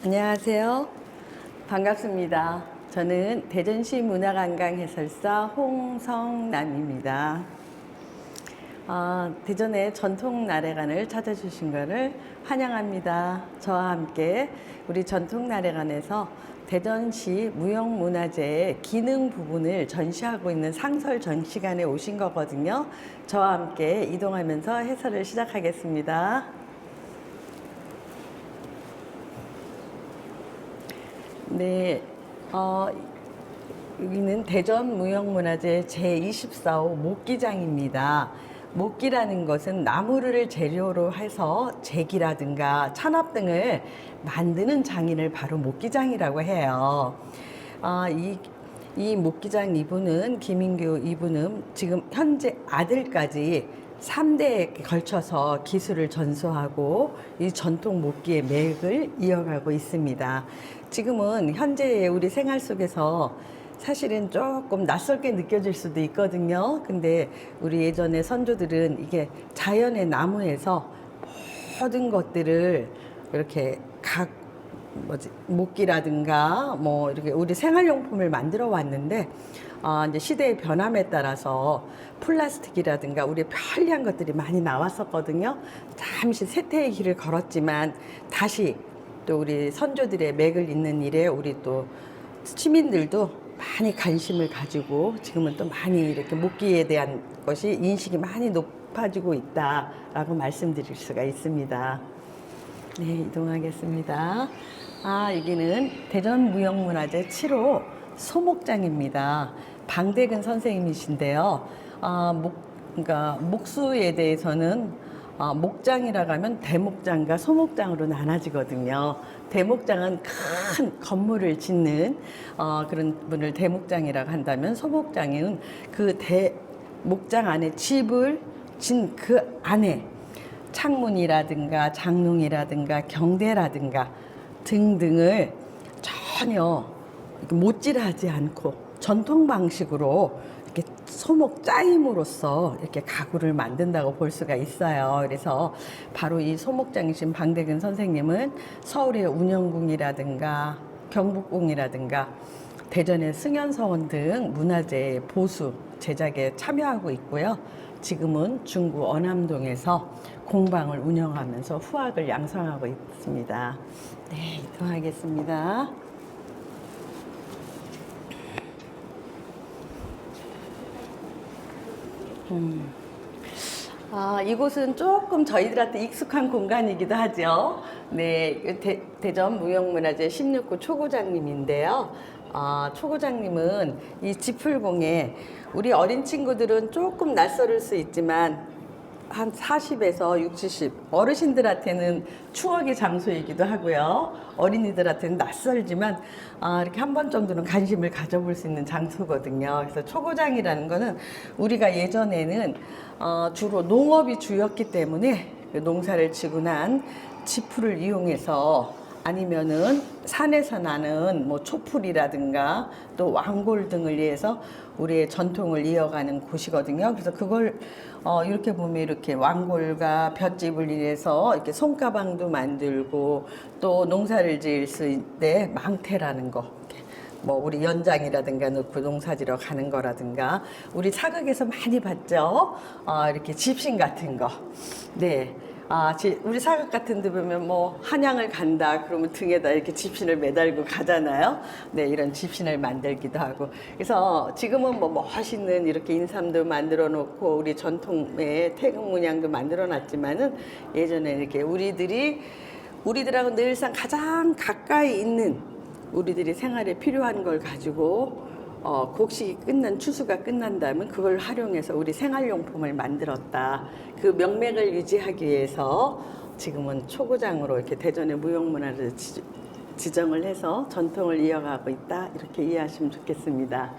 안녕하세요. 반갑습니다. 저는 대전시 문화관광 해설사 홍성남입니다. 대전의 전통 나래관을 찾아주신 것을 환영합니다. 저와 함께 우리 전통 나래관에서 대전시 무형문화재의 기능 부분을 전시하고 있는 상설 전시관에 오신 거거든요. 저와 함께 이동하면서 해설을 시작하겠습니다. 네, 여기는 대전무형문화재 제24호 목기장입니다. 목기라는 것은 나무를 재료로 해서 제기라든가 찬압 등을 만드는 장인을 바로 목기장이라고 해요. 이 목기장 이분은 김인규 이분은 지금 현재 아들까지 3대에 걸쳐서 기술을 전수하고 이 전통 목기의 맥을 이어가고 있습니다. 지금은 현재의 우리 생활 속에서 사실은 조금 낯설게 느껴질 수도 있거든요. 근데 우리 예전에 선조들은 이게 자연의 나무에서 모든 것들을 이렇게 목기라든가 뭐 이렇게 우리 생활용품을 만들어 왔는데 이제 시대의 변함에 따라서 플라스틱이라든가 우리 편리한 것들이 많이 나왔었거든요. 잠시 쇠퇴의 길을 걸었지만 다시 또 우리 선조들의 맥을 잇는 일에 우리 또 시민들도 많이 관심을 가지고 지금은 또 많이 이렇게 목기에 대한 것이 인식이 많이 높아지고 있다라고 말씀드릴 수가 있습니다. 네, 이동하겠습니다. 여기는 대전무형문화재 7호 소목장입니다. 방대근 선생님이신데요. 그러니까 목수에 대해서는 목장이라고 하면 대목장과 소목장으로 나눠지거든요. 대목장은 큰 건물을 짓는 그런 분을 대목장이라고 한다면, 소목장은 그 대목장 안에 집을 진 그 안에 창문이라든가 장롱이라든가 경대라든가 등등을 전혀 못질하지 않고 전통 방식으로 이렇게 소목 짜임으로써 이렇게 가구를 만든다고 볼 수가 있어요. 그래서 바로 이 소목장이신 방대근 선생님은 서울의 운영궁이라든가 경복궁이라든가 대전의 승연서원 등 문화재 보수 제작에 참여하고 있고요. 지금은 중구 언암동에서 공방을 운영하면서 후학을 양성하고 있습니다. 네, 이동하겠습니다. 이곳은 조금 저희들한테 익숙한 공간이기도 하죠. 네, 대전 무형문화재 16구 초고장님인데요. 초고장님은 이 지풀공에 우리 어린 친구들은 조금 낯설을 수 있지만 한 40에서 60, 70 어르신들한테는 추억의 장소이기도 하고요. 어린이들한테는 낯설지만 이렇게 한 번 정도는 관심을 가져볼 수 있는 장소거든요. 그래서 초고장이라는 거는 우리가 예전에는 주로 농업이 주였기 때문에 그 농사를 지고 난 지풀을 이용해서 아니면은 산에서 나는 뭐 촛불이라든가 또 왕골 등을 위해서 우리의 전통을 이어가는 곳이거든요. 그래서 그걸 이렇게 보면 이렇게 왕골과 볏짚을 위해서 이렇게 손가방도 만들고 또 농사를 지을 수 있는 망태라는 거. 뭐 우리 연장이라든가 넣고 농사지러 가는 거라든가 우리 사극에서 많이 봤죠. 이렇게 집신 같은 거. 네. 우리 사극 같은 데 보면 뭐 한양을 간다 그러면 등에다 이렇게 집신을 매달고 가잖아요. 네, 이런 집신을 만들기도 하고. 그래서 지금은 뭐 멋있는 이렇게 인삼도 만들어 놓고 우리 전통의 태극 문양도 만들어 놨지만은 예전에 이렇게 우리들하고 늘상 가장 가까이 있는 우리들이 생활에 필요한 걸 가지고 곡식이 추수가 끝난다면 그걸 활용해서 우리 생활용품을 만들었다. 그 명맥을 유지하기 위해서 지금은 초고장으로 이렇게 대전의 무형문화를 지정을 해서 전통을 이어가고 있다. 이렇게 이해하시면 좋겠습니다.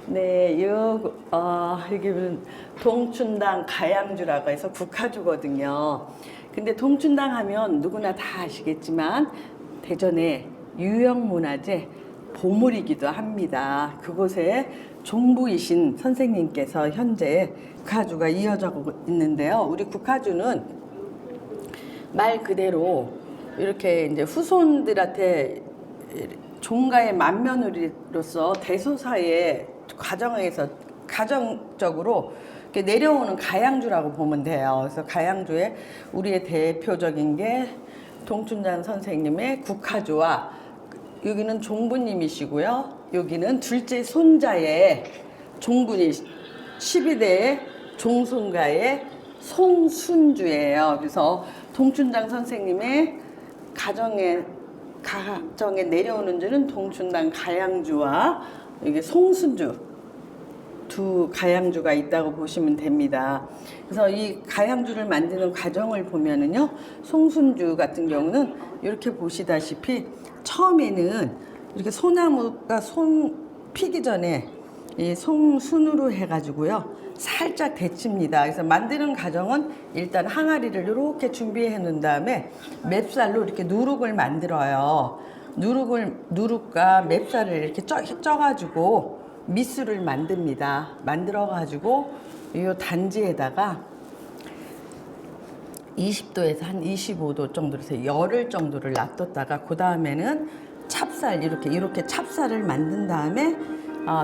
네, 여기는 동춘당 가양주라고 해서 국화주거든요. 근데 동춘당 하면 누구나 다 아시겠지만 대전의 유형문화재 보물이기도 합니다. 그곳에 종부이신 선생님께서 현재 국화주가 이어져 있는데요. 우리 국화주는 말 그대로 이렇게 이제 후손들한테 종가의 맏며느리로서 대소사의 과정에서 가정적으로 이렇게 내려오는 가양주라고 보면 돼요. 그래서 가양주에 우리의 대표적인 게 동춘장 선생님의 국화주와, 여기는 종부님이시고요. 여기는 둘째 손자의 종분이 12대의 종손가의 송순주예요. 그래서 동춘장 선생님의 가정에 내려오는 주는 동춘당 가양주와 이게 송순주 두 가양주가 있다고 보시면 됩니다. 그래서 이 가양주를 만드는 과정을 보면은요, 송순주 같은 경우는 이렇게 보시다시피 처음에는 이렇게 소나무가 손 피기 전에 이 송순으로 해가지고요 살짝 데칩니다. 그래서 만드는 과정은 일단 항아리를 이렇게 준비해 놓은 다음에 맵쌀로 이렇게 누룩을 만들어요. 누룩과 맵쌀을 이렇게 쪄가지고 밑술을 만듭니다. 만들어가지고 이 단지에다가 20도에서 한 25도 정도로 해서 열흘 정도를 놔뒀다가 그 다음에는 찹쌀 이렇게 찹쌀을 만든 다음에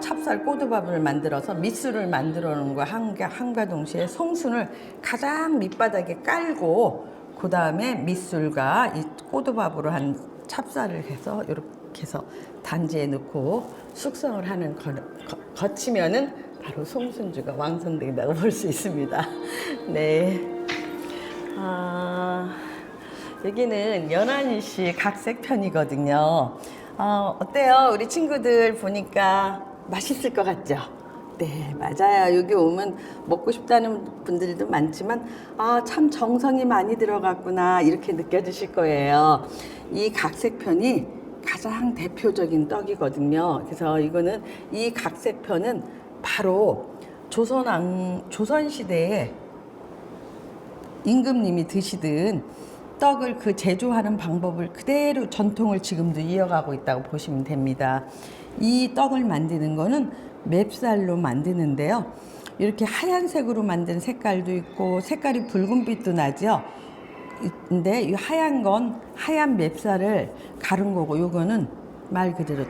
찹쌀 꼬두밥을 만들어서 밑술을 만들어 놓은 거 한과 동시에 송순을 가장 밑바닥에 깔고 그 다음에 밑술과 이 꼬두밥으로 한 찹쌀을 해서 이렇게 해서 단지에 넣고 숙성을 하는 거치면은 바로 송순주가 완성된다고 볼 수 있습니다. 네. 여기는 연안이씨 각색편이거든요. 어때요? 우리 친구들 보니까 맛있을 것 같죠? 네, 맞아요. 여기 오면 먹고 싶다는 분들도 많지만 참 정성이 많이 들어갔구나 이렇게 느껴지실 거예요. 이 각색편이 가장 대표적인 떡이거든요. 그래서 이 각색편은 바로 조선시대에 임금님이 드시던 떡을 그 제조하는 방법을 그대로 전통을 지금도 이어가고 있다고 보시면 됩니다. 이 떡을 만드는 거는 맵쌀로 만드는데요. 이렇게 하얀색으로 만든 색깔도 있고 색깔이 붉은빛도 나죠. 근데 이 하얀 건 하얀 맵쌀을 가른 거고, 요거는 말 그대로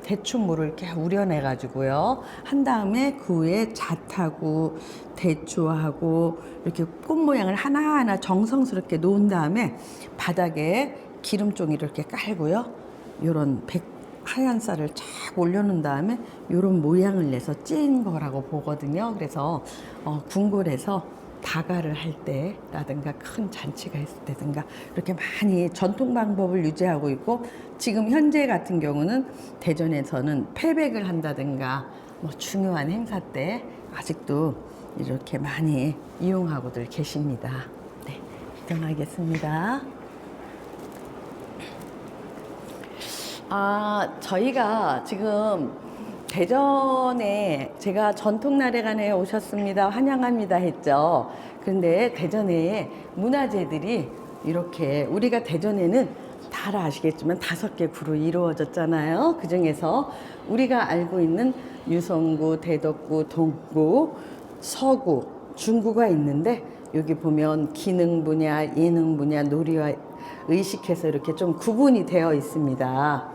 대추물을 이렇게 우려내 가지고요 한 다음에 그 위에 잣하고 대추하고 이렇게 꽃 모양을 하나하나 정성스럽게 놓은 다음에 바닥에 기름종이를 이렇게 깔고요, 요런 하얀 쌀을 쫙 올려놓은 다음에 요런 모양을 내서 찐 거라고 보거든요. 그래서 궁궐에서 다가를 할 때라든가 큰 잔치가 있을 때든가 이렇게 많이 전통 방법을 유지하고 있고, 지금 현재 같은 경우는 대전에서는 패백을 한다든가 뭐 중요한 행사 때 아직도 이렇게 많이 이용하고들 계십니다. 네, 이동하겠습니다. 저희가 지금 대전에 제가 전통나래관에 오셨습니다, 환영합니다 했죠. 그런데 대전에 문화재들이 이렇게, 우리가 대전에는 다 아시겠지만 5개 구로 이루어졌잖아요. 그 중에서 우리가 알고 있는 유성구, 대덕구, 동구, 서구, 중구가 있는데, 여기 보면 기능 분야, 예능 분야, 놀이와 의식해서 이렇게 좀 구분이 되어 있습니다.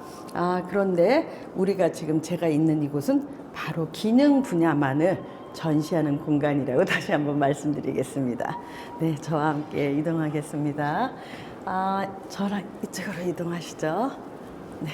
그런데 우리가 지금 제가 있는 이곳은 바로 기능 분야만을 전시하는 공간이라고 다시 한번 말씀드리겠습니다. 네, 저와 함께 이동하겠습니다. 저랑 이쪽으로 이동하시죠. 네.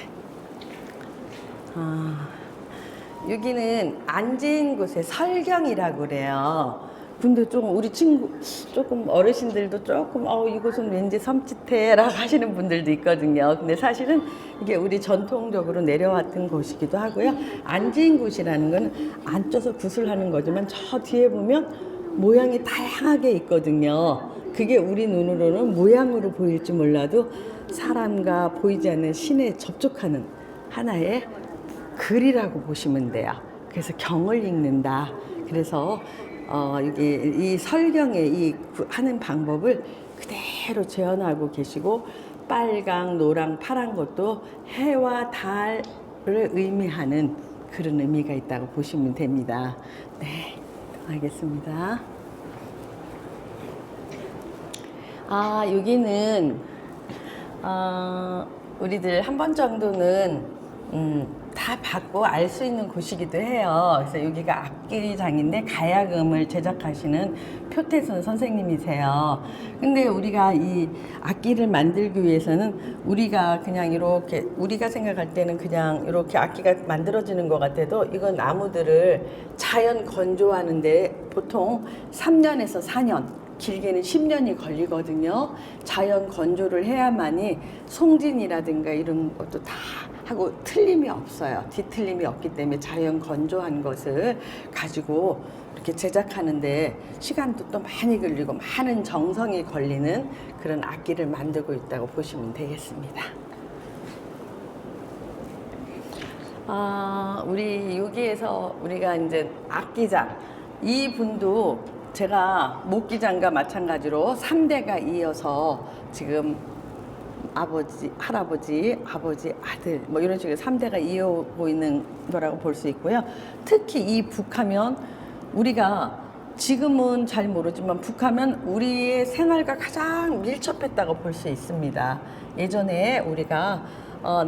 여기는 앉은 곳에 설경이라고 그래요. 근데 좀 우리 친구 조금 어르신들도 조금 이곳은 왠지 섬찟해라고 하시는 분들도 있거든요. 근데 사실은 이게 우리 전통적으로 내려왔던 곳이기도 하고요. 앉은 곳이라는 건 앉아서 구슬하는 거지만 저 뒤에 보면 모양이 다양하게 있거든요. 그게 우리 눈으로는 모양으로 보일지 몰라도 사람과 보이지 않는 신에 접촉하는 하나의 글이라고 보시면 돼요. 그래서 경을 읽는다. 그래서 이게 이 설경의 이 하는 방법을 그대로 재현하고 계시고, 빨강, 노랑, 파란 것도 해와 달을 의미하는 그런 의미가 있다고 보시면 됩니다. 네, 알겠습니다. 여기는 우리들 한 번 정도는 다 받고 알 수 있는 곳이기도 해요. 그래서 여기가 악기장인데 가야금을 제작하시는 표태순 선생님이세요. 근데 우리가 이 악기를 만들기 위해서는 우리가 그냥 이렇게 우리가 생각할 때는 그냥 이렇게 악기가 만들어지는 것 같아도 이건 나무들을 자연 건조하는데 보통 3년에서 4년 길게는 10년이 걸리거든요. 자연 건조를 해야만이 송진이라든가 이런 것도 다 하고 틀림이 없어요. 뒤틀림이 없기 때문에 자연 건조한 것을 가지고 이렇게 제작하는데 시간도 또 많이 걸리고 많은 정성이 걸리는 그런 악기를 만들고 있다고 보시면 되겠습니다. 우리 여기에서 우리가 이제 악기장 이분도 제가 목기장과 마찬가지로 3대가 이어서 지금 아버지, 할아버지, 아버지, 아들 뭐 이런 식으로 3대가 이어오고 있는 거라고 볼 수 있고요. 특히 이 북하면 우리가 지금은 잘 모르지만 북하면 우리의 생활과 가장 밀접했다고 볼 수 있습니다. 예전에 우리가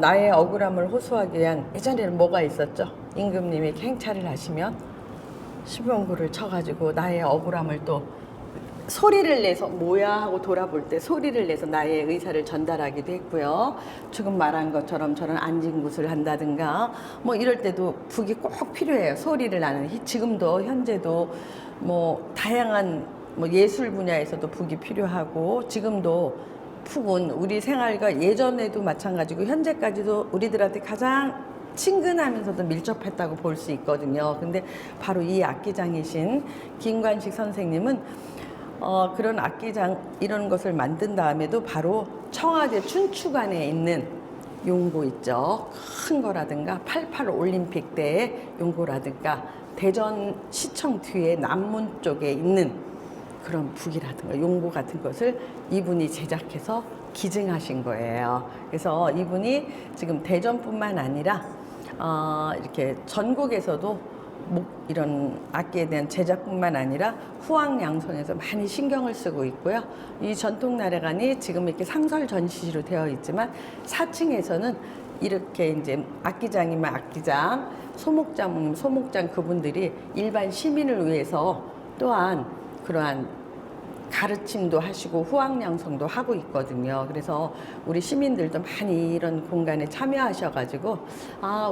나의 억울함을 호소하기 위한 예전에는 뭐가 있었죠? 임금님이 행차를 하시면 수병구를 쳐가지고 나의 억울함을 또 소리를 내서 뭐야 하고 돌아볼 때 소리를 내서 나의 의사를 전달하기도 했고요. 지금 말한 것처럼 저런 안진굿을 한다든가 뭐 이럴 때도 북이 꼭 필요해요. 소리를 나는 지금도 현재도 뭐 다양한 뭐 예술 분야에서도 북이 필요하고 지금도 북은 우리 생활과 예전에도 마찬가지고 현재까지도 우리들한테 가장 친근하면서도 밀접했다고 볼 수 있거든요. 근데 바로 이 악기장이신 김관식 선생님은 그런 악기장 이런 것을 만든 다음에도 바로 청와대 춘추관에 있는 용고 있죠. 큰 거라든가 88 올림픽 때의 용고라든가 대전 시청 뒤에 남문 쪽에 있는 그런 북이라든가 용고 같은 것을 이분이 제작해서 기증하신 거예요. 그래서 이분이 지금 대전뿐만 아니라 이렇게 전국에서도 이런 악기에 대한 제작뿐만 아니라 후황양성에서 많이 신경을 쓰고 있고요. 이 전통 나래관이 지금 이렇게 상설 전시로 되어 있지만 4층에서는 이렇게 이제 악기장이면 악기장, 소목장, 소목장 그분들이 일반 시민을 위해서 또한 그러한 가르침도 하시고 후황양성도 하고 있거든요. 그래서 우리 시민들도 많이 이런 공간에 참여하셔가지고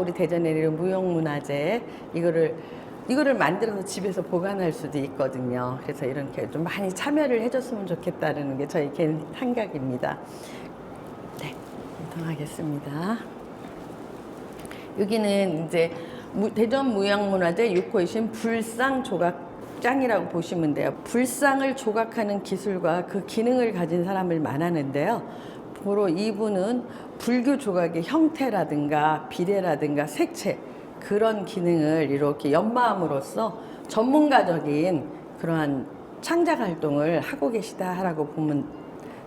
우리 대전에 이런 무형문화재 이거를 만들어서 집에서 보관할 수도 있거든요. 그래서 이렇게 좀 많이 참여를 해줬으면 좋겠다는 게 저희 개인 생각입니다. 네, 이동하겠습니다. 여기는 이제 대전 무형문화재 6호이신 불상조각 짱이라고 보시면 돼요. 불상을 조각하는 기술과 그 기능을 가진 사람을 말하는데요. 바로 이분은 불교 조각의 형태라든가 비례라든가 색채 그런 기능을 이렇게 연마함으로써 전문가적인 그러한 창작 활동을 하고 계시다라고 보면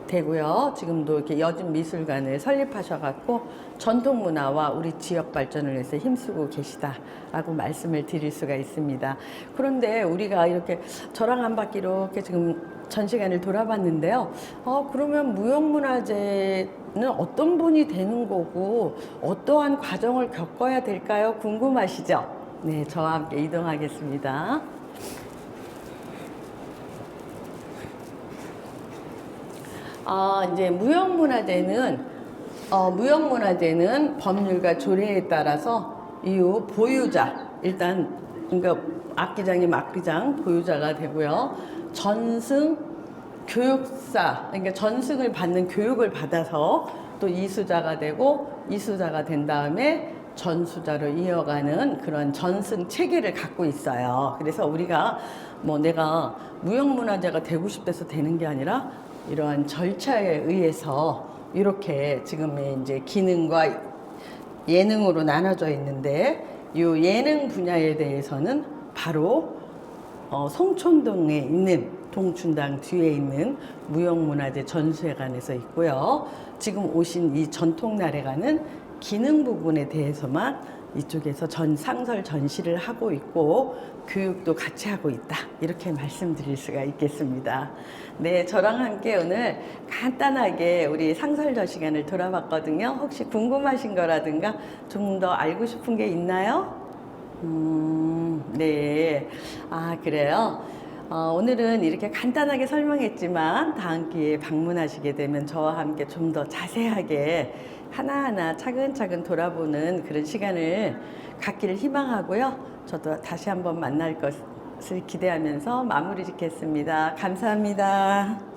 되고요. 지금도 이렇게 여진미술관을 설립하셔갖고 전통문화와 우리 지역 발전을 위해서 힘쓰고 계시다라고 말씀을 드릴 수가 있습니다. 그런데 우리가 이렇게 저랑 한 바퀴 이렇게 지금 전시관을 돌아봤는데요. 그러면 무형문화재는 어떤 분이 되는 거고 어떠한 과정을 겪어야 될까요? 궁금하시죠? 네, 저와 함께 이동하겠습니다. 이제 무형문화재는 법률과 조례에 따라서 이후 보유자, 일단, 그러니까 악기장이면 악기장 보유자가 되고요. 전승, 교육사, 그러니까 전승을 받는 교육을 받아서 또 이수자가 되고 이수자가 된 다음에 전수자로 이어가는 그런 전승 체계를 갖고 있어요. 그래서 우리가 뭐 내가 무형문화재가 되고 싶대서 되는 게 아니라 이러한 절차에 의해서 이렇게 지금의 이제 기능과 예능으로 나눠져 있는데 이 예능 분야에 대해서는 바로 송촌동에 있는 동춘당 뒤에 있는 무형문화재 전수회관에서 있고요. 지금 오신 이 전통나래관은 기능 부분에 대해서만 이쪽에서 상설 전시를 하고 있고 교육도 같이 하고 있다. 이렇게 말씀드릴 수가 있겠습니다. 네, 저랑 함께 오늘 간단하게 우리 상설저 시간을 돌아봤거든요. 혹시 궁금하신 거라든가 좀 더 알고 싶은 게 있나요? 네. 아, 그래요? 오늘은 이렇게 간단하게 설명했지만 다음 기회에 방문하시게 되면 저와 함께 좀 더 자세하게 하나하나 차근차근 돌아보는 그런 시간을 갖기를 희망하고요. 저도 다시 한번 만날 것을 기대하면서 마무리 짓겠습니다. 감사합니다.